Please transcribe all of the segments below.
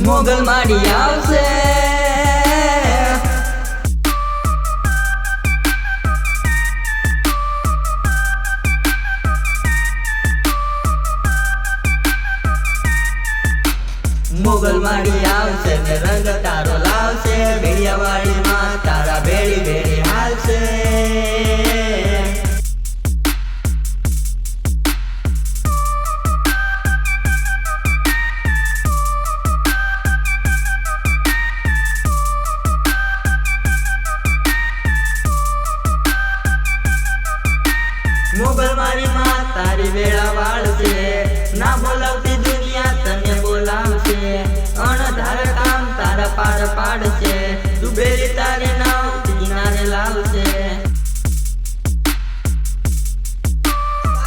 મોગલ માડી આવશે મોગલ માડી આવશે ને રંગ તારો લાવશે ભેડિયાવાડી માં તારા ભેડી ભેડી હાલશે મોગલ મારી માં તારી વેળા વાળશે ના બોલાવતી દુનિયા તને બોલાવશે અણધાર કામ તારા પાર પાડશે ડૂબેલી તારી નાવ કિનારે લાવશે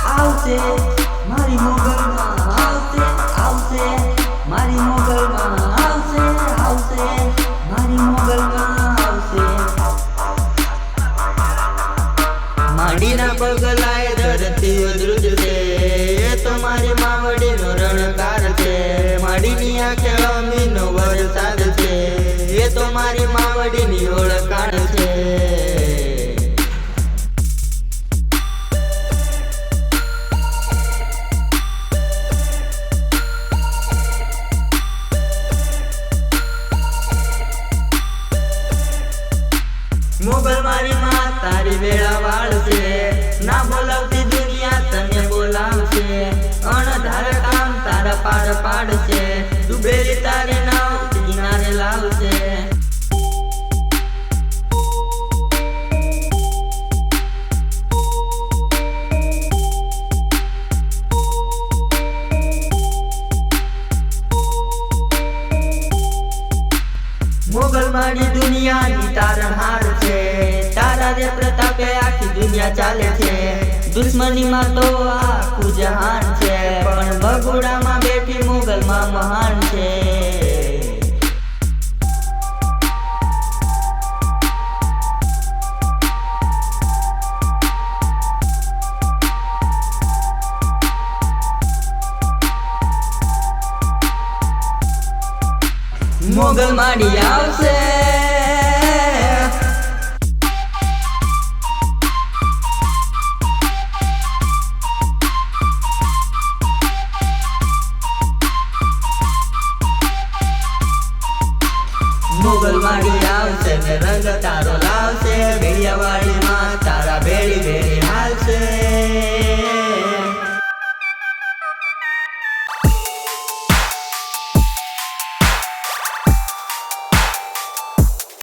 આવશે મારી મોગલમાં આવશે આવશે મારી મોગલમાં આવશે આવશે મારી મોગલમાં આવશે માડીના પગલાએ ધરતી ધ્રુજશે એ તો મારી માવડીનો રણકાર છે માડીની આંખે અમીનો વરસાદ છે એ તો મારી માવડીની ઓળખાણ છે મોગલ મારી માં તારી વેળા વાળશે ના બોલાવતી દુનિયા તને બોલાવશે અણધાર કામ તારા પાર પાડશે ડૂબેલી તારી નાવ કિનારે લાવશે મોગલ માડી દુનિયાની તારણહાર છે તારા રે પ્રતાપે આખી દુનિયા ચાલે છે દુશ્મનીમાં તો આખું જહાન છે પણ બગુડામાં બેઠી મોગલમાં મહાન છે મોગલ માડી આવશે